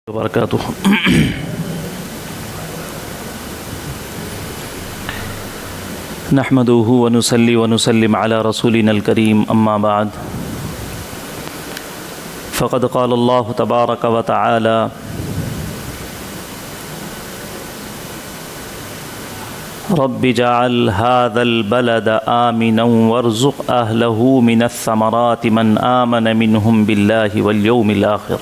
وبرکاتہ۔ نحمده ونصلي ونسلم على رسولنا الكريم اما بعد، فقد قال الله تبارك وتعالى: رب اجعل هذا البلد آمنا وارزق أهله من الثمرات من آمن منهم بالله واليوم الآخر.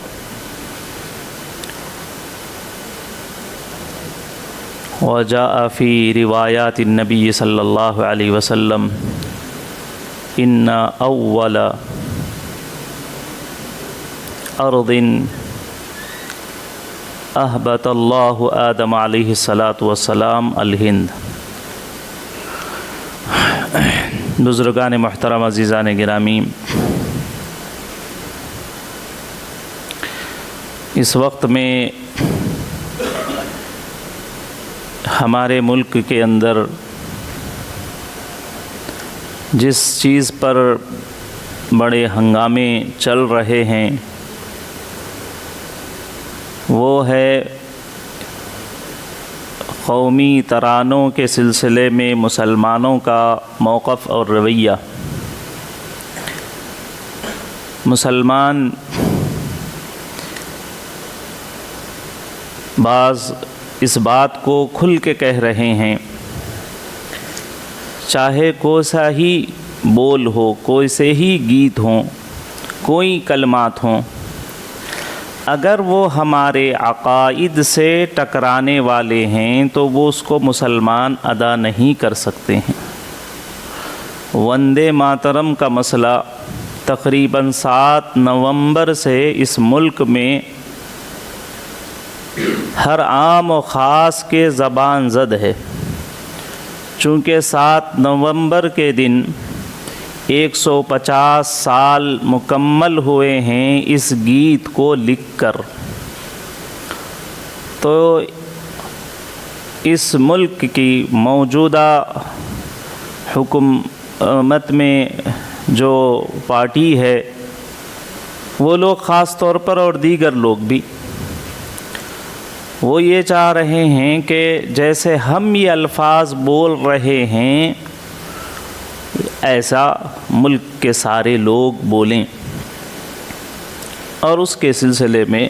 وجاء في روايات النبي صلى الله عليه وسلم: إن أول أرض أهبط الله آدم عليه الصلاة والسلام الهند۔ بزرگان محترم، عزیزان گرامی، اس وقت میں ہمارے ملک کے اندر جس چیز پر بڑے ہنگامے چل رہے ہیں وہ ہے قومی ترانوں کے سلسلے میں مسلمانوں کا موقف اور رویہ۔ مسلمان بعض اس بات کو کھل کے کہہ رہے ہیں، چاہے کوئی سا ہی بول ہو، کوئی سے ہی گیت ہوں، کوئی کلمات ہوں، اگر وہ ہمارے عقائد سے ٹکرانے والے ہیں تو وہ اس کو مسلمان ادا نہیں کر سکتے ہیں۔ وندے ماترم کا مسئلہ تقریباً 7 نومبر سے اس ملک میں ہر عام و خاص کے زبان زد ہے، چونکہ 7 نومبر کے دن 150 سال مکمل ہوئے ہیں اس گیت کو لکھ کر۔ تو اس ملک کی موجودہ حکومت میں جو پارٹی ہے وہ لوگ خاص طور پر اور دیگر لوگ بھی وہ یہ چاہ رہے ہیں کہ جیسے ہم یہ الفاظ بول رہے ہیں ایسا ملک کے سارے لوگ بولیں، اور اس کے سلسلے میں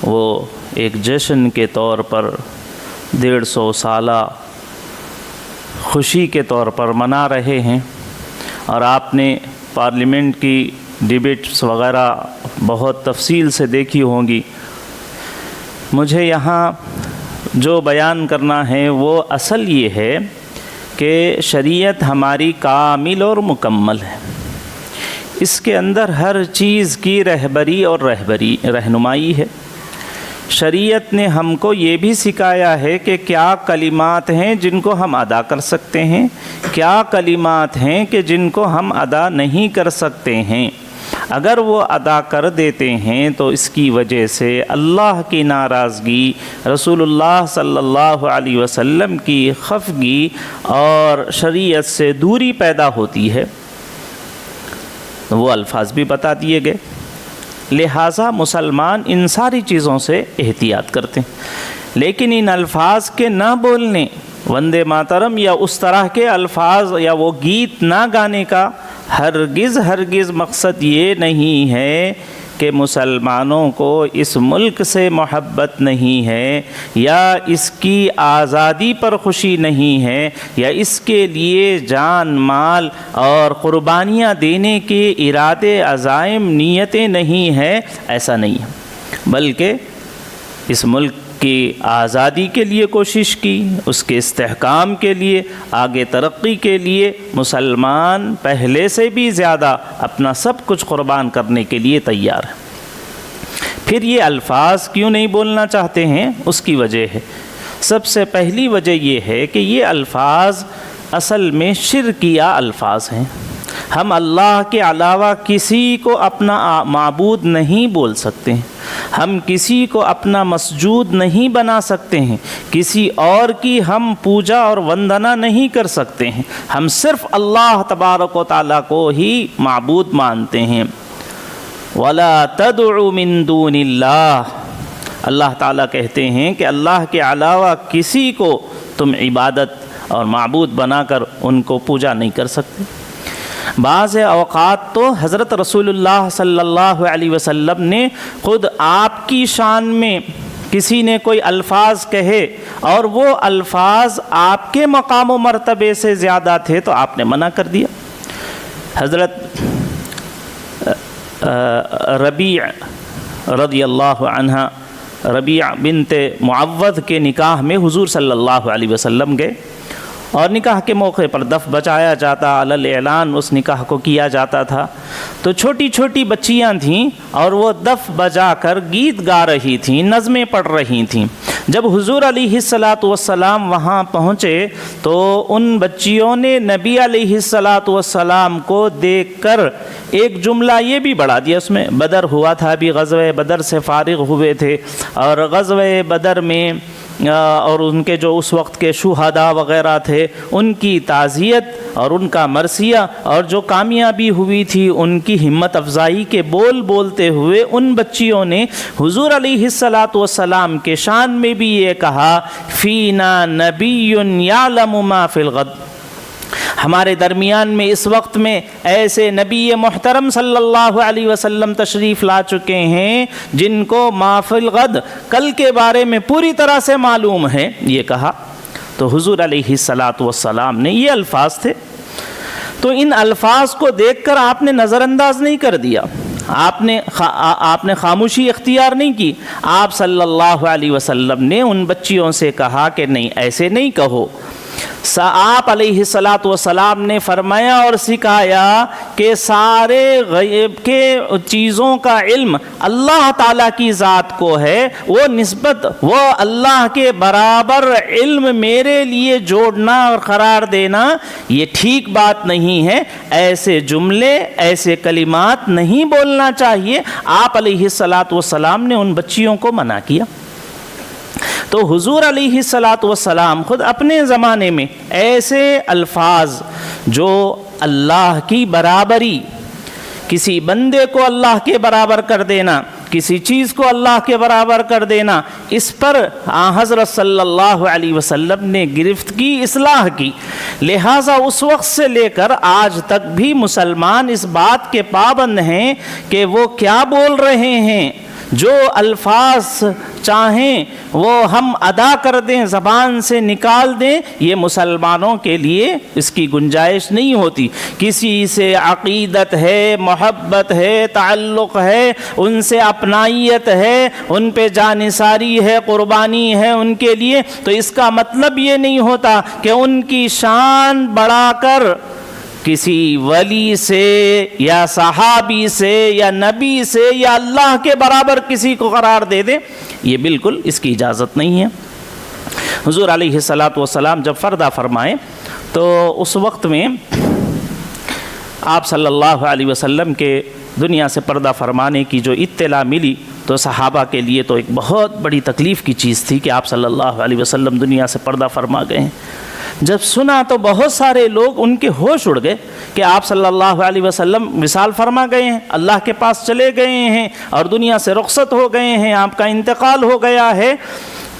وہ ایک جشن کے طور پر 150 سالہ خوشی کے طور پر منا رہے ہیں۔ اور آپ نے پارلیمنٹ کی ڈیبیٹس وغیرہ بہت تفصیل سے دیکھی ہوں گی۔ مجھے یہاں جو بیان کرنا ہے وہ اصل یہ ہے کہ شریعت ہماری کامل اور مکمل ہے، اس کے اندر ہر چیز کی رہنمائی ہے۔ شریعت نے ہم کو یہ بھی سکھایا ہے کہ کیا کلمات ہیں جن کو ہم ادا کر سکتے ہیں، کیا کلمات ہیں کہ جن کو ہم ادا نہیں کر سکتے ہیں۔ اگر وہ ادا کر دیتے ہیں تو اس کی وجہ سے اللہ کی ناراضگی، رسول اللہ صلی اللہ علیہ وسلم کی خفگی اور شریعت سے دوری پیدا ہوتی ہے۔ وہ الفاظ بھی بتا دیے گئے، لہٰذا مسلمان ان ساری چیزوں سے احتیاط کرتے ہیں، لیکن ان الفاظ کے نہ بولنے، وندے ماترم یا اس طرح کے الفاظ یا وہ گیت نہ گانے کا ہرگز مقصد یہ نہیں ہے کہ مسلمانوں کو اس ملک سے محبت نہیں ہے، یا اس کی آزادی پر خوشی نہیں ہے، یا اس کے لیے جان مال اور قربانیاں دینے کے ارادے عزائم نیتیں نہیں ہیں، ایسا نہیں ہے، بلکہ اس ملک کی آزادی کے لیے کوشش کی، اس کے استحکام کے لیے، آگے ترقی کے لیے مسلمان پہلے سے بھی زیادہ اپنا سب کچھ قربان کرنے کے لیے تیار ہے۔ پھر یہ الفاظ کیوں نہیں بولنا چاہتے ہیں؟ اس کی وجہ ہے، سب سے پہلی وجہ یہ ہے کہ یہ الفاظ اصل میں شرکیہ الفاظ ہیں۔ ہم اللہ کے علاوہ کسی کو اپنا معبود نہیں بول سکتے ہیں، ہم کسی کو اپنا مسجود نہیں بنا سکتے ہیں، کسی اور کی ہم پوجا اور وندنا نہیں کر سکتے ہیں، ہم صرف اللہ تبارک و تعالیٰ کو ہی معبود مانتے ہیں۔ وَلَا تَدْعُ مِن دُونِ اللَّهِ، اللہ تعالیٰ کہتے ہیں کہ اللہ کے علاوہ کسی کو تم عبادت اور معبود بنا کر ان کو پوجا نہیں کر سکتے۔ بعض اوقات تو حضرت رسول اللہ صلی اللہ علیہ وسلم نے خود آپ کی شان میں کسی نے کوئی الفاظ کہے اور وہ الفاظ آپ کے مقام و مرتبے سے زیادہ تھے تو آپ نے منع کر دیا۔ حضرت ربیع رضی اللہ عنہ، ربیع بنت معوذ کے نکاح میں حضور صلی اللہ علیہ وسلم گئے اور نکاح کے موقع پر دف بجایا جاتا، علی اعلان اس نکاح کو کیا جاتا تھا۔ تو چھوٹی چھوٹی بچیاں تھیں اور وہ دف بجا کر گیت گا رہی تھیں، نظمیں پڑھ رہی تھیں۔ جب حضور علیہ الصلاۃ والسلام وہاں پہنچے تو ان بچیوں نے نبی علیہ الصلاۃ والسلام کو دیکھ کر ایک جملہ یہ بھی بڑھا دیا، اس میں بدر ہوا تھا، ابھی غزوہ بدر سے فارغ ہوئے تھے اور غزوہ بدر میں اور ان کے جو اس وقت کے شہداء وغیرہ تھے ان کی تعزیت اور ان کا مرثیہ اور جو کامیابی ہوئی تھی ان کی ہمت افزائی کے بول بولتے ہوئے ان بچیوں نے حضور علیہ الصلاۃ والسلام کے شان میں بھی یہ کہا، فینا نبی یعلم ما فی الغد، ہمارے درمیان میں اس وقت میں ایسے نبی محترم صلی اللہ علیہ وسلم تشریف لا چکے ہیں جن کو ما فی الغد، کل کے بارے میں پوری طرح سے معلوم ہے، یہ کہا۔ تو حضور علیہ الصلاۃ والسلام نے یہ الفاظ تھے، تو ان الفاظ کو دیکھ کر آپ نے نظر انداز نہیں کر دیا، آپ نے خاموشی اختیار نہیں کی، آپ صلی اللہ علیہ وسلم نے ان بچیوں سے کہا کہ نہیں، ایسے نہیں کہو۔ آپ علیہ الصلاۃ والسلام نے فرمایا اور سکھایا کہ سارے غیب کے چیزوں کا علم اللہ تعالیٰ کی ذات کو ہے، وہ نسبت وہ اللہ کے برابر علم میرے لیے جوڑنا اور قرار دینا یہ ٹھیک بات نہیں ہے، ایسے جملے ایسے کلمات نہیں بولنا چاہیے۔ آپ علیہ الصلاۃ والسلام نے ان بچیوں کو منع کیا۔ تو حضور علیہ الصلاۃ والسلام خود اپنے زمانے میں ایسے الفاظ جو اللہ کی برابری، کسی بندے کو اللہ کے برابر کر دینا، کسی چیز کو اللہ کے برابر کر دینا، اس پر حضرت صلی اللہ علیہ وسلم نے گرفت کی، اصلاح کی۔ لہٰذا اس وقت سے لے کر آج تک بھی مسلمان اس بات کے پابند ہیں کہ وہ کیا بول رہے ہیں، جو الفاظ چاہیں وہ ہم ادا کر دیں، زبان سے نکال دیں، یہ مسلمانوں کے لیے اس کی گنجائش نہیں ہوتی۔ کسی سے عقیدت ہے، محبت ہے، تعلق ہے، ان سے اپنائیت ہے، ان پہ جانثاری ہے، قربانی ہے ان کے لیے، تو اس کا مطلب یہ نہیں ہوتا کہ ان کی شان بڑھا کر کسی ولی سے یا صحابی سے یا نبی سے یا اللہ کے برابر کسی کو قرار دے دے، یہ بالکل اس کی اجازت نہیں ہے۔ حضور علیہ الصلاۃ والسلام جب پردہ فرمائے تو اس وقت میں آپ صلی اللہ علیہ وسلم کے دنیا سے پردہ فرمانے کی جو اطلاع ملی تو صحابہ کے لیے تو ایک بہت بڑی تکلیف کی چیز تھی کہ آپ صلی اللہ علیہ وسلم دنیا سے پردہ فرما گئے ہیں۔ جب سنا تو بہت سارے لوگ ان کے ہوش اڑ گئے کہ آپ صلی اللہ علیہ وسلم وصال فرما گئے ہیں، اللہ کے پاس چلے گئے ہیں اور دنیا سے رخصت ہو گئے ہیں، آپ کا انتقال ہو گیا ہے۔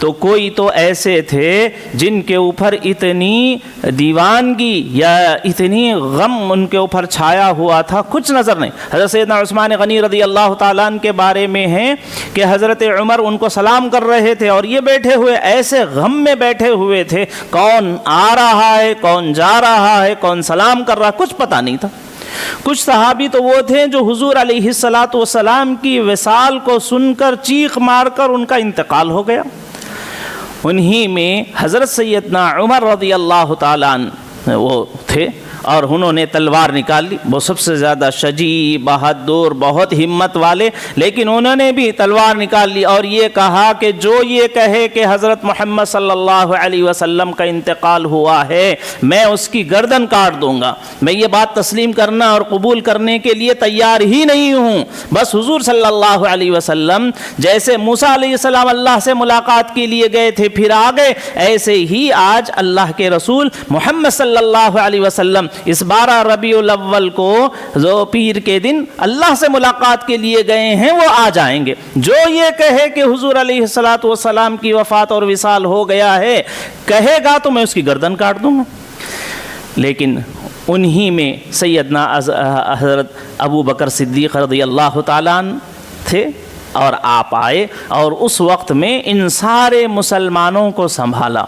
تو کوئی تو ایسے تھے جن کے اوپر اتنی دیوانگی یا اتنی غم ان کے اوپر چھایا ہوا تھا، کچھ نظر نہیں۔ حضرت سیدنا عثمان غنی رضی اللہ تعالیٰ عنہ کے بارے میں ہے کہ حضرت عمر ان کو سلام کر رہے تھے اور یہ بیٹھے ہوئے ایسے غم میں بیٹھے ہوئے تھے، کون آ رہا ہے، کون جا رہا ہے، کون سلام کر رہا، کچھ پتہ نہیں تھا۔ کچھ صحابی تو وہ تھے جو حضور علیہ الصلاۃ والسلام کی وصال کو سن کر چیخ مار کر ان کا انتقال ہو گیا۔ انہی میں حضرت سیدنا عمر رضی اللہ تعالیٰ عنہ وہ تھے اور انہوں نے تلوار نکال لی، وہ سب سے زیادہ شجیع، بہادر، بہت ہمت والے، لیکن انہوں نے بھی تلوار نکال لی اور یہ کہا کہ جو یہ کہے کہ حضرت محمد صلی اللہ علیہ وسلم کا انتقال ہوا ہے میں اس کی گردن کاٹ دوں گا، میں یہ بات تسلیم کرنا اور قبول کرنے کے لیے تیار ہی نہیں ہوں۔ بس حضور صلی اللہ علیہ وسلم جیسے موسیٰ علیہ السلام اللہ سے ملاقات کے لیے گئے تھے پھر آ گئے، ایسے ہی آج اللہ کے رسول محمد صلی اللہ علیہ وسلم اس 12 ربیع الاول کو جو پیر کے دن اللہ سے ملاقات کے لیے گئے ہیں وہ آ جائیں گے۔ جو یہ کہے کہ حضور علیہ الصلوۃ والسلام کی وفات اور وصال ہو گیا ہے کہے گا تو میں اس کی گردن کاٹ دوں گا۔ لیکن انہی میں سیدنا حضرت ابو بکر صدیق رضی اللہ تعالیٰ عنہ تھے، اور آپ آئے اور اس وقت میں ان سارے مسلمانوں کو سنبھالا،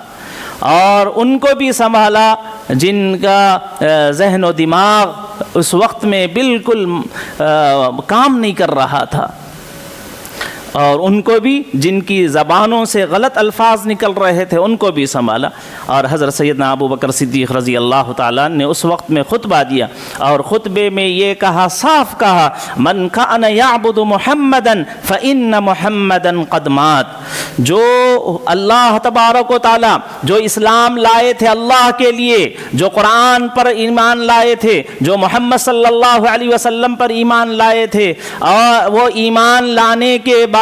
اور ان کو بھی سنبھالا جن کا ذہن و دماغ اس وقت میں بالکل کام نہیں کر رہا تھا، اور ان کو بھی جن کی زبانوں سے غلط الفاظ نکل رہے تھے ان کو بھی سنبھالا۔ اور حضرت سیدنا ابو بکر صدیق رضی اللہ تعالیٰ نے اس وقت میں خطبہ دیا، اور خطبے میں یہ کہا، صاف کہا، من کان یعبد محمدا فإن محمدا قد مات۔ جو اللہ تبارک و تعالیٰ جو اسلام لائے تھے اللہ کے لیے، جو قرآن پر ایمان لائے تھے، جو محمد صلی اللہ علیہ وسلم پر ایمان لائے تھے، اور وہ ایمان لانے کے بعد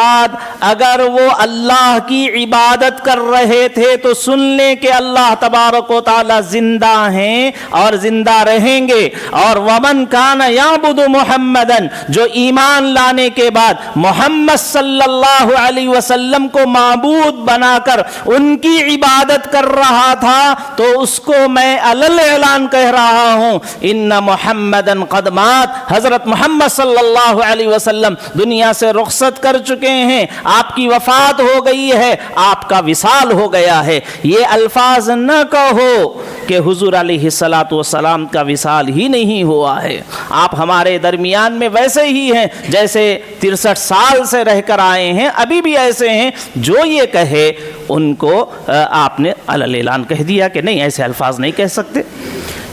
اگر وہ اللہ کی عبادت کر رہے تھے تو سن لیں کہ اللہ تبارک و تعالی زندہ ہیں اور زندہ رہیں گے۔ اور ومن کان یعبد محمدن، جو ایمان لانے کے بعد محمد صلی اللہ علیہ وسلم کو معبود بنا کر ان کی عبادت کر رہا تھا، تو اس کو میں علل اعلان کہہ رہا ہوں، ان محمدن قد مات، حضرت محمد صلی اللہ علیہ وسلم دنیا سے رخصت کر چکے ہیں، آپ کی وفات ہو گئی ہے، آپ کا وصال ہو گیا ہے۔ یہ الفاظ نہ کہو کہ حضور علیہ الصلوۃ والسلام کا وصال ہی نہیں ہوا ہے، آپ ہمارے درمیان میں ویسے ہی ہیں جیسے 63 سال سے رہ کر آئے ہیں، ابھی بھی ایسے ہیں۔ جو یہ کہے ان کو آپ نے علل اعلان کہہ دیا کہ نہیں، ایسے الفاظ نہیں کہہ سکتے۔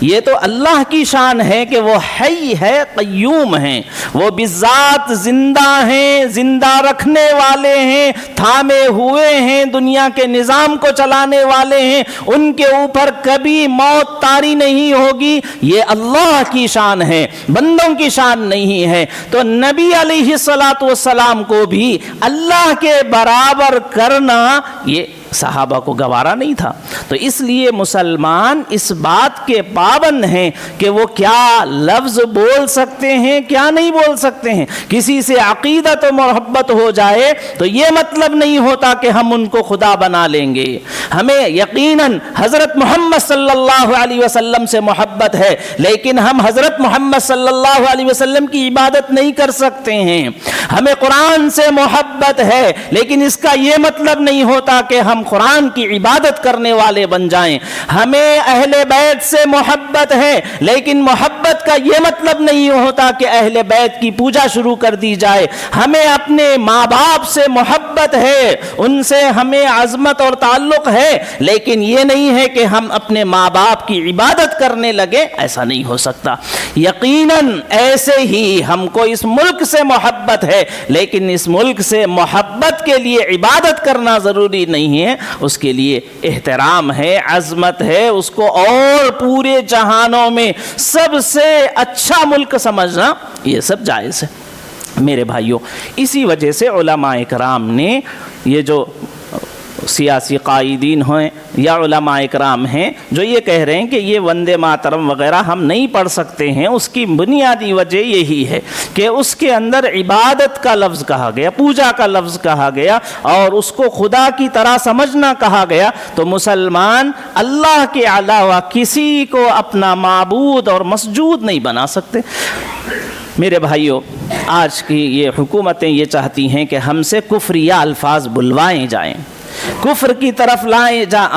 یہ تو اللہ کی شان ہے کہ وہ حی ہے، قیوم ہیں، وہ بذات زندہ ہیں، زندہ رکھنے والے ہیں، تھامے ہوئے ہیں، دنیا کے نظام کو چلانے والے ہیں، ان کے اوپر کبھی موت طاری نہیں ہوگی۔ یہ اللہ کی شان ہے، بندوں کی شان نہیں ہے۔ تو نبی علیہ الصلوۃ والسلام کو بھی اللہ کے برابر کرنا یہ صحابہ کو گوارا نہیں تھا۔ تو اس لیے مسلمان اس بات کے پابند ہیں کہ وہ کیا لفظ بول سکتے ہیں، کیا نہیں بول سکتے ہیں۔ کسی سے عقیدت و محبت ہو جائے تو یہ مطلب نہیں ہوتا کہ ہم ان کو خدا بنا لیں گے۔ ہمیں یقیناً حضرت محمد صلی اللہ علیہ وسلم سے محبت ہے، لیکن ہم حضرت محمد صلی اللہ علیہ وسلم کی عبادت نہیں کر سکتے ہیں۔ ہمیں قرآن سے محبت ہے، لیکن اس کا یہ مطلب نہیں ہوتا کہ ہم قرآن کی عبادت کرنے والے بن جائیں۔ ہمیں اہل بیت سے محبت ہے، لیکن محبت کا یہ مطلب نہیں ہوتا کہ اہل بیت کی پوجا شروع کر دی جائے۔ ہمیں اپنے ماں باپ سے محبت ہے، ان سے ہمیں عظمت اور تعلق ہے، لیکن یہ نہیں ہے کہ ہم اپنے ماں باپ کی عبادت کرنے لگے، ایسا نہیں ہو سکتا۔ یقیناً ایسے ہی ہم کو اس ملک سے محبت ہے، لیکن اس ملک سے محبت کے لیے عبادت کرنا ضروری نہیں ہے، اس کے لیے احترام ہے، عظمت ہے، اس کو اور پورے جہانوں میں سب سے اچھا ملک سمجھنا، یہ سب جائز ہے میرے بھائیوں۔ اسی وجہ سے علماء کرام نے یہ جو سیاسی قائدین ہیں یا علماء اکرام ہیں جو یہ کہہ رہے ہیں کہ یہ وندے ماترم وغیرہ ہم نہیں پڑھ سکتے ہیں، اس کی بنیادی وجہ یہی ہے کہ اس کے اندر عبادت کا لفظ کہا گیا، پوجا کا لفظ کہا گیا، اور اس کو خدا کی طرح سمجھنا کہا گیا۔ تو مسلمان اللہ کے علاوہ کسی کو اپنا معبود اور مسجود نہیں بنا سکتے۔ میرے بھائیوں، آج کی یہ حکومتیں یہ چاہتی ہیں کہ ہم سے کفریہ الفاظ بلوائے جائیں، کفر کی طرف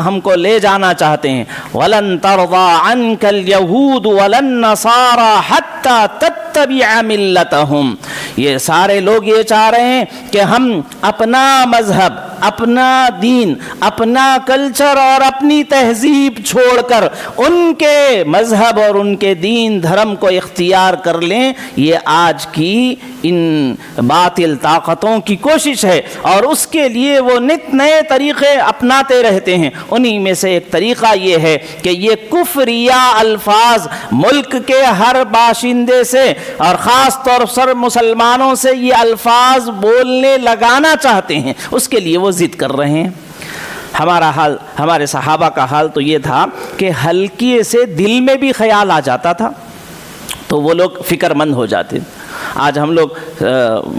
ہم کو لے جانا چاہتے ہیں۔ وَلَن تَرْضَىٰ عَنْكَ الْيَهُودُ وَلَا النَّصَارَىٰ حَتَّىٰ تَتَّبِعَ مِلَّتَهُمْ۔ یہ سارے لوگ یہ چاہ رہے ہیں کہ ہم اپنا مذہب، اپنا دین، اپنا کلچر اور اپنی تہذیب چھوڑ کر ان کے مذہب اور ان کے دین دھرم کو اختیار کر لیں۔ یہ آج کی ان باطل طاقتوں کی کوشش ہے، اور اس کے لیے وہ نت نئے طریقے اپناتے رہتے ہیں۔ انہی میں سے ایک طریقہ یہ ہے کہ یہ کفریہ الفاظ ملک کے ہر باشندے سے اور خاص طور پر مسلمانوں سے یہ الفاظ بولنے لگانا چاہتے ہیں، اس کے لیے وہ ضد کر رہے ہیں۔ ہمارا حال، ہمارے صحابہ کا حال تو یہ تھا کہ ہلکے سے دل میں بھی خیال آ جاتا تھا تو وہ لوگ فکر مند ہو جاتے. آج ہم لوگ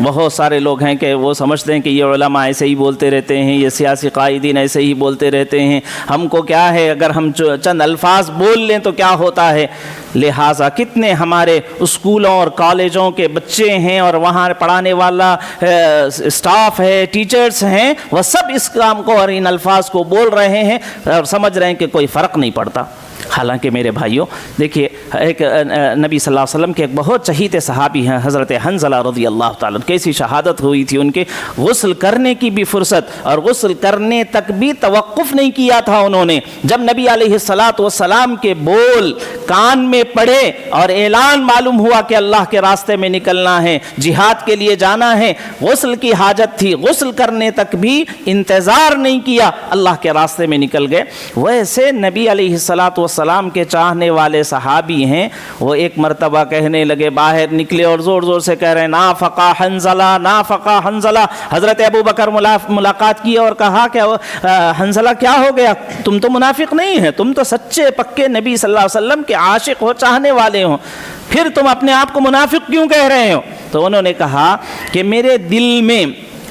بہت سارے لوگ ہیں کہ وہ سمجھتے ہیں کہ یہ علماء ایسے ہی بولتے رہتے ہیں، یہ سیاسی قائدین ایسے ہی بولتے رہتے ہیں، ہم کو کیا ہے اگر ہم چند الفاظ بول لیں تو کیا ہوتا ہے. لہٰذا کتنے ہمارے اسکولوں اور کالجوں کے بچے ہیں اور وہاں پڑھانے والا اسٹاف ہے، ٹیچرز ہیں، وہ سب اس کام کو اور ان الفاظ کو بول رہے ہیں اور سمجھ رہے ہیں کہ کوئی فرق نہیں پڑتا. حالانکہ میرے بھائیوں دیکھیے، ایک نبی صلی اللہ علیہ وسلم کے ایک بہت چہیتے صحابی ہیں حضرت حنظلہ رضی اللہ تعالیٰ، کیسی شہادت ہوئی تھی ان کے. غسل کرنے کی بھی فرصت اور غسل کرنے تک بھی توقف نہیں کیا تھا انہوں نے. جب نبی علیہ السلام کے بول کان میں پڑے اور اعلان معلوم ہوا کہ اللہ کے راستے میں نکلنا ہے، جہاد کے لیے جانا ہے، غسل کی حاجت تھی، غسل کرنے تک بھی انتظار نہیں کیا، اللہ کے راستے میں نکل گئے. ویسے نبی علیہ السلام کے چاہنے والے صحابی ہیں، وہ ایک مرتبہ کہنے لگے، باہر نکلے اور زور زور سے کہہ رہے ہیں نافقا حنظلہ، نافقا حنظلہ. حضرت ابو بکر ملاقات کی اور کہا کہ حنظلہ کیا ہو گیا، تم تو منافق نہیں ہے، تم تو سچے پکے نبی صلی اللہ علیہ وسلم کے عاشق ہو، چاہنے والے ہو، پھر تم اپنے آپ کو منافق کیوں کہہ رہے ہو؟ تو انہوں نے کہا کہ میرے دل میں،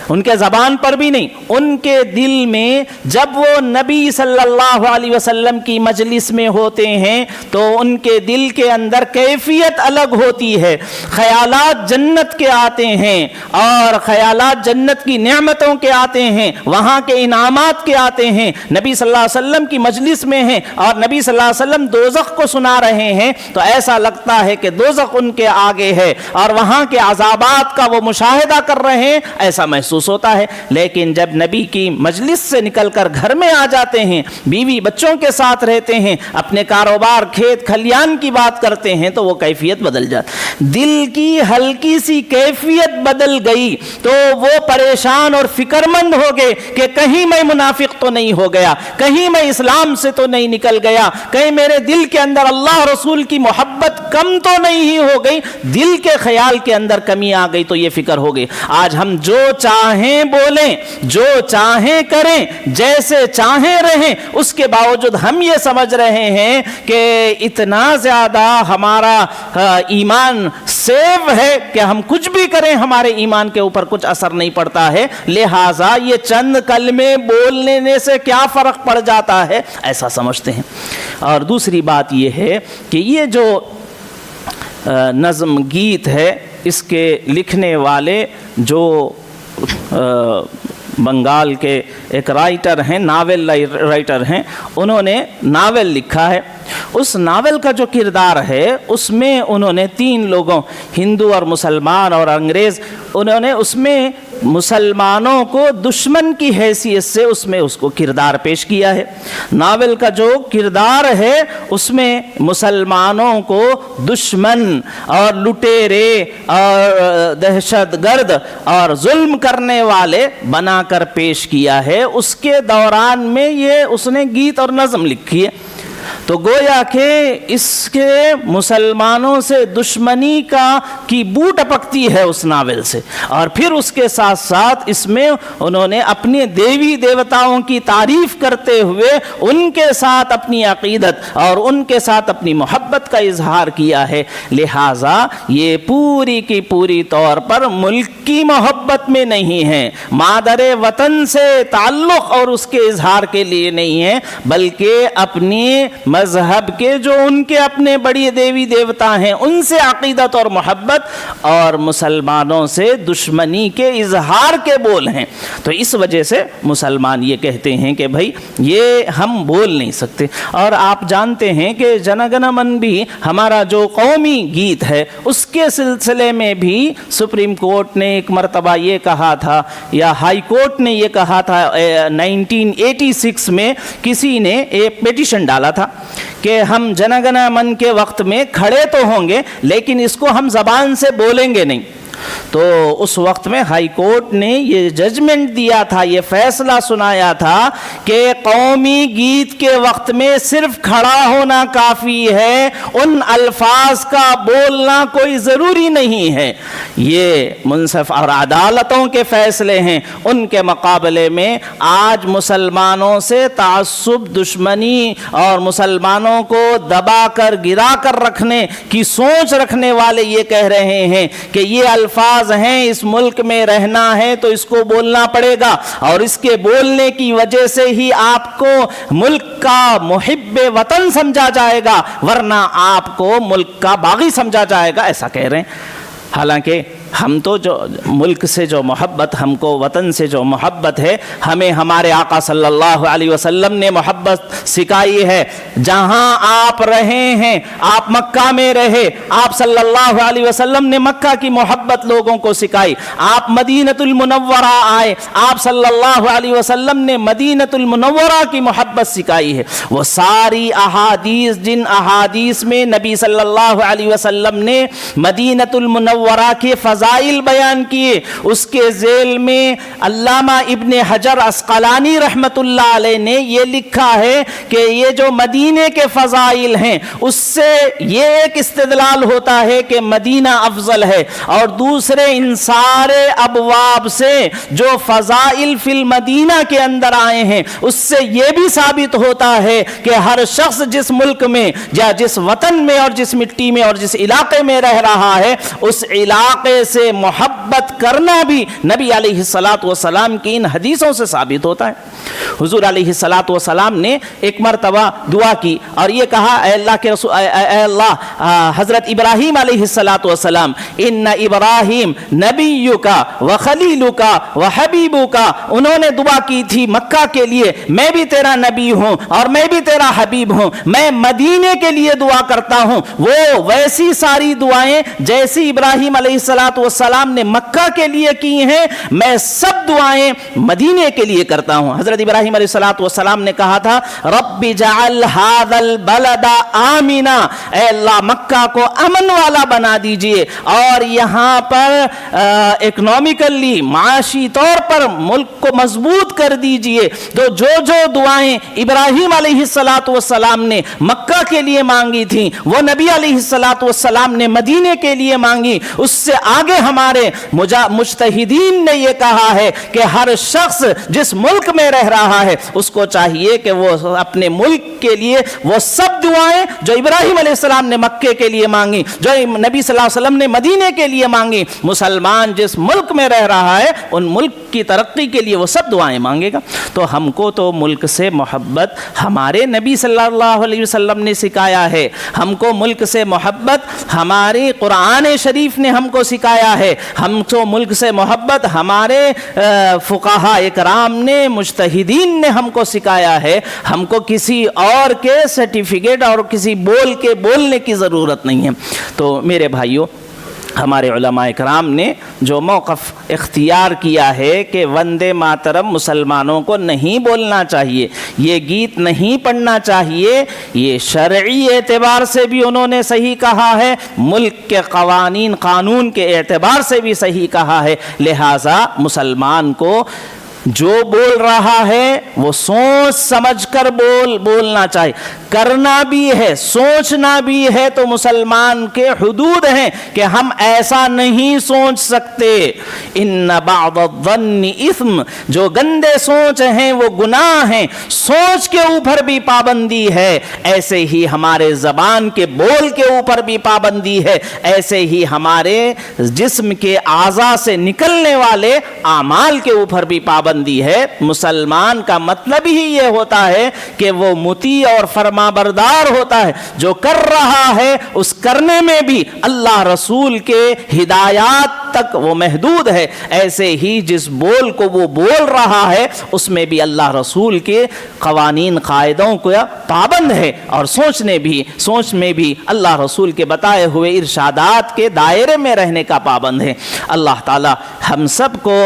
ان کے زبان پر بھی نہیں، ان کے دل میں جب وہ نبی صلی اللہ علیہ وسلم کی مجلس میں ہوتے ہیں تو ان کے دل کے اندر کیفیت الگ ہوتی ہے. خیالات جنت کے آتے ہیں اور خیالات جنت کی نعمتوں کے آتے ہیں، وہاں کے انعامات کے آتے ہیں. نبی صلی اللہ علیہ وسلم کی مجلس میں ہیں اور نبی صلی اللہ علیہ وسلم دوزخ کو سنا رہے ہیں تو ایسا لگتا ہے کہ دوزخ ان کے آگے ہے اور وہاں کے عذابات کا وہ مشاہدہ کر رہے ہیں، ایسا محسوس ہوتا ہے. لیکن جب نبی کی مجلس سے نکل کر گھر میں آ جاتے ہیں، بیوی بچوں کے ساتھ رہتے ہیں، اپنے کاروبار کھیت کھلیان کی بات کرتے ہیں تو وہ کیفیت بدل جاتی. دل کی ہلکی سی کیفیت بدل گئی تو وہ پریشان اور فکر مند ہو گئے کہ کہیں میں منافق تو نہیں ہو گیا، کہیں میں اسلام سے تو نہیں نکل گیا، کہیں میرے دل کے اندر اللہ رسول کی محبت کم تو نہیں ہی ہو گئی، دل کے خیال کے اندر کمی آ گئی تو یہ فکر ہو گئی. آج ہم جو چاہیں بولیں، جو چاہیں کریں، جیسے چاہیں رہیں، اس کے باوجود ہم یہ سمجھ رہے ہیں کہ اتنا زیادہ ہمارا ایمان سیو ہے کہ ہم کچھ بھی کریں ہمارے ایمان کے اوپر کچھ اثر نہیں پڑتا ہے، لہٰذا یہ چند کلمے بولنے سے کیا فرق پڑ جاتا ہے، ایسا سمجھتے ہیں. اور دوسری بات یہ ہے کہ یہ جو نظم گیت ہے، اس کے لکھنے والے جو بنگال کے ایک رائٹر ہیں، ناول رائٹر ہیں، انہوں نے ناول لکھا ہے. اس ناول کا جو کردار ہے اس میں انہوں نے 3 لوگوں، ہندو اور مسلمان اور انگریز، انہوں نے اس میں مسلمانوں کو دشمن کی حیثیت سے اس میں اس کو کردار پیش کیا ہے. ناول کا جو کردار ہے اس میں مسلمانوں کو دشمن اور لٹیرے اور دہشت گرد اور ظلم کرنے والے بنا کر پیش کیا ہے. اس کے دوران میں یہ اس نے گیت اور نظم لکھی ہے. تو گویا کہ اس کے مسلمانوں سے دشمنی کی بو ٹپکتی ہے اس ناول سے، اور پھر اس کے ساتھ ساتھ اس میں انہوں نے اپنے دیوی دیوتاؤں کی تعریف کرتے ہوئے ان کے ساتھ اپنی عقیدت اور ان کے ساتھ اپنی محبت کا اظہار کیا ہے. لہٰذا یہ پوری کی پوری طور پر ملک کی محبت میں نہیں ہے، مادر وطن سے تعلق اور اس کے اظہار کے لیے نہیں ہے، بلکہ اپنی مذہب کے جو ان کے اپنے بڑی دیوی دیوتا ہیں ان سے عقیدت اور محبت اور مسلمانوں سے دشمنی کے اظہار کے بول ہیں. تو اس وجہ سے مسلمان یہ کہتے ہیں کہ بھائی یہ ہم بول نہیں سکتے. اور آپ جانتے ہیں کہ جن گن من بھی ہمارا جو قومی گیت ہے اس کے سلسلے میں بھی سپریم کورٹ نے ایک مرتبہ یہ کہا تھا، یا ہائی کورٹ نے یہ کہا تھا 1986 میں کسی نے ایک پیٹیشن ڈالا تھا کہ ہم جن گن من کے وقت میں کھڑے تو ہوں گے لیکن اس کو ہم زبان سے بولیں گے نہیں. تو اس وقت میں ہائی کورٹ نے یہ ججمنٹ دیا تھا، یہ فیصلہ سنایا تھا کہ قومی گیت کے وقت میں صرف کھڑا ہونا کافی ہے، ان الفاظ کا بولنا کوئی ضروری نہیں ہے۔ یہ منصف اور عدالتوں کے فیصلے ہیں، ان کے مقابلے میں آج مسلمانوں سے تعصب، دشمنی اور مسلمانوں کو دبا کر گرا کر رکھنے کی سوچ رکھنے والے یہ کہہ رہے ہیں کہ یہ الفاظ ہیں، اس ملک میں رہنا ہے تو اس کو بولنا پڑے گا، اور اس کے بولنے کی وجہ سے ہی آپ کو ملک کا محب وطن سمجھا جائے گا، ورنہ آپ کو ملک کا باغی سمجھا جائے گا، ایسا کہہ رہے ہیں۔ حالانکہ ہم تو جو ملک سے جو محبت، ہم کو وطن سے جو محبت ہے، ہمیں ہمارے آقا صلی اللہ علیہ وسلم نے محبت سکھائی ہے۔ جہاں آپ رہے ہیں، آپ مکہ میں رہے، آپ صلی اللہ علیہ وسلم نے مکہ کی محبت لوگوں کو سکھائی۔ آپ مدینۃ المنورہ آئے، آپ صلی اللہ علیہ وسلم نے مدینۃ المنورہ کی محبت سکھائی ہے۔ وہ ساری احادیث، جن احادیث میں نبی صلی اللہ علیہ وسلم نے مدینۃ المنورہ کے فضائل بیان کیے، اس کے ذیل میں علامہ ابن حجر عسقلانی رحمت اللہ علیہ نے یہ لکھا ہے کہ یہ جو مدینے کے فضائل ہیں، اس سے یہ ایک استدلال ہوتا ہے کہ مدینہ افضل ہے، اور دوسرے ان سارے ابواب سے جو فضائل فی المدینہ کے اندر آئے ہیں، اس سے یہ بھی ثابت ہوتا ہے کہ ہر شخص جس ملک میں یا جس وطن میں اور جس مٹی میں اور جس علاقے میں رہ رہا ہے، اس علاقے سے محبت کرنا بھی نبی علیہ الصلاۃ والسلام کی ان حدیثوں سے ثابت ہوتا ہے۔ حضور علیہ الصلاۃ والسلام نے ایک مرتبہ دعا کی اور یہ کہا، اے اللہ کے رسول، اے اللہ، حضرت ابراہیم علیہ الصلاۃ والسلام، ان ابراہیم نبیک و خلیلک و حبیبک، انہوں نے دعا کی تھی مکہ کے لیے، میں بھی تیرا نبی ہوں اور میں بھی تیرا حبیب ہوں، میں مدینے کے لیے دعا کرتا ہوں۔ وہ ویسی ساری دعائیں جیسی ابراہیم علیہ الصلاۃ والسلام نے مکہ کے لیے کی ہیں، میں سب دعائیں مدینے کے لیے کرتا ہوں۔ حضرت ابراہیم علیہ الصلاۃ والسلام نے کہا تھا، رب جعل ھذا البلد آمنا، اے اللہ مکہ کو امن والا بنا دیجئے، اور یہاں پر اکنامکلی، معاشی طور پر ملک کو مضبوط کر دیجئے۔ تو جو جو دعائیں ابراہیم علیہ الصلاۃ والسلام نے مکہ کے لیے مانگی تھیں، وہ نبی علیہ الصلاۃ والسلام نے مدینے کے لیے مانگی۔ اس سے آگے ہمارے مجتہدین نے یہ کہا ہے کہ ہر شخص جس ملک میں رہ رہا ہے، اس کو چاہیے کہ وہ اپنے ملک کے لیے وہ سب دعائیں جو ابراہیم علیہ السلام نے مکے کے لیے مانگی، جو نبی صلی اللہ علیہ وسلم نے مدینے کے لیے مانگی، مسلمان جس ملک میں رہ رہا ہے ان ملک کی ترقی کے لیے وہ سب دعائیں مانگے گا۔ تو ہم کو تو ملک سے محبت ہمارے نبی صلی اللہ علیہ وسلم نے سکھایا ہے، ہم کو ملک سے محبت ہماری قرآن شریف نے ہم کو سکھایا ہے، ہم کو ملک سے محبت ہمارے فقہاء اکرام نے، مجتہدین نے ہم کو سکھایا ہے۔ ہم کو کسی اور کے سرٹیفکیٹ اور کسی بولنے کی ضرورت نہیں ہے۔ تو میرے بھائیوں، ہمارے علماء اکرام نے جو موقف اختیار کیا ہے کہ وندے ماترم مسلمانوں کو نہیں بولنا چاہیے، یہ گیت نہیں پڑھنا چاہیے، یہ شرعی اعتبار سے بھی انہوں نے صحیح کہا ہے، ملک کے قانون کے اعتبار سے بھی صحیح کہا ہے۔ لہٰذا مسلمان کو جو بول رہا ہے وہ سوچ سمجھ کر بولنا چاہیے، کرنا بھی ہے، سوچنا بھی ہے، تو مسلمان کے حدود ہیں کہ ہم ایسا نہیں سوچ سکتے۔ ان بعض الظن اثم، جو گندے سوچ ہیں وہ گناہ ہیں، سوچ کے اوپر بھی پابندی ہے، ایسے ہی ہمارے زبان کے بول کے اوپر بھی پابندی ہے، ایسے ہی ہمارے جسم کے اعضاء سے نکلنے والے اعمال کے اوپر بھی پابندی ہے۔ مسلمان کا مطلب ہی یہ ہوتا ہے کہ وہ مطیع اور فرما بردار ہوتا ہے، جو کر رہا ہے اس کرنے میں بھی اللہ رسول کے ہدایات تک وہ محدود ہے، ایسے ہی جس بول کو وہ بول رہا ہے اس میں بھی اللہ رسول کے قوانین قاعدوں کو پابند ہے، اور سوچ میں بھی اللہ رسول کے بتائے ہوئے ارشادات کے دائرے میں رہنے کا پابند ہے۔ اللہ تعالی ہم سب کو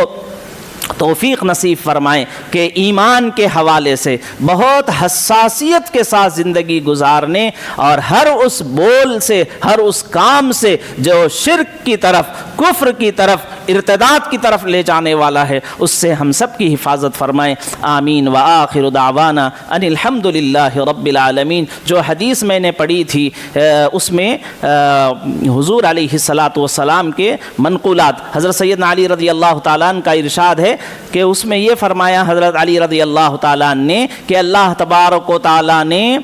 توفیق نصیب فرمائیں کہ ایمان کے حوالے سے بہت حساسیت کے ساتھ زندگی گزارنے اور ہر اس بول سے، ہر اس کام سے جو شرک کی طرف، کفر کی طرف، ارتداد کی طرف لے جانے والا ہے، اس سے ہم سب کی حفاظت فرمائیں، آمین۔ وآخر دعوانا ان الحمد للہ رب العالمین۔ جو حدیث میں نے پڑھی تھی اس میں حضور علیہ السلام کے منقولات، حضرت سیدنا علی رضی اللہ تعالیٰ عنہ کا ارشاد ہے کہ اس میں یہ فرمایا حضرت علی رضی اللہ تعالیٰ عنہ نے کہ اللہ تبارک و تعالیٰ نے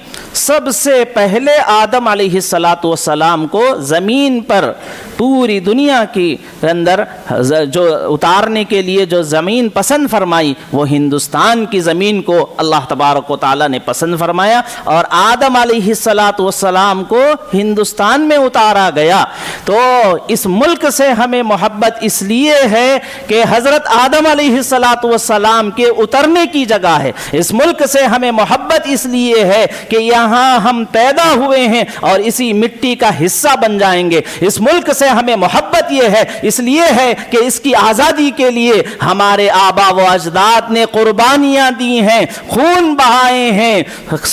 سب سے پہلے آدم علیہ السلام کو زمین پر پوری دنیا کی اندر جو اتارنے کے لیے جو زمین پسند فرمائی، وہ ہندوستان کی زمین کو اللہ تبارک و تعالیٰ نے پسند فرمایا، اور آدم علیہ السلام کو ہندوستان میں اتارا گیا۔ تو اس ملک سے ہمیں محبت اس لیے ہے کہ حضرت آدم علیہ السلام کے اترنے کی جگہ ہے۔ اس ملک سے ہمیں محبت اس لیے ہے کہ یہاں ہم پیدا ہوئے ہیں اور اسی مٹی کا حصہ بن جائیں گے۔ اس ملک سے ہمیں محبت یہ ہے اس لیے ہے کہ اس کی آزادی کے لیے ہمارے آبا و اجداد نے قربانیاں دی ہیں، خون بہائے ہیں،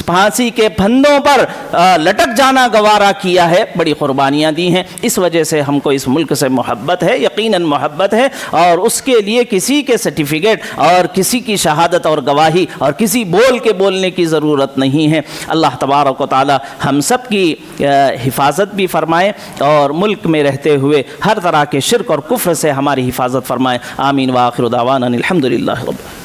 پھانسی کے پھندوں پر لٹک جانا گوارا کیا ہے، بڑی قربانیاں دی ہیں۔ اس وجہ سے ہم کو اس ملک سے محبت ہے، یقیناً محبت ہے، اور اس کے لیے کسی کے سرٹیفکیٹ اور کسی کی شہادت اور گواہی اور کسی بول کے بولنے کی ضرورت نہیں ہے۔ اللہ تبارک و تعالی ہم سب کی حفاظت بھی فرمائے اور ملک میں رہتے ہوئے ہر طرح کے شرک اور کفر سے ہماری حفاظت فرمائے، آمین۔ وآخر دعوانا الحمد للہ رب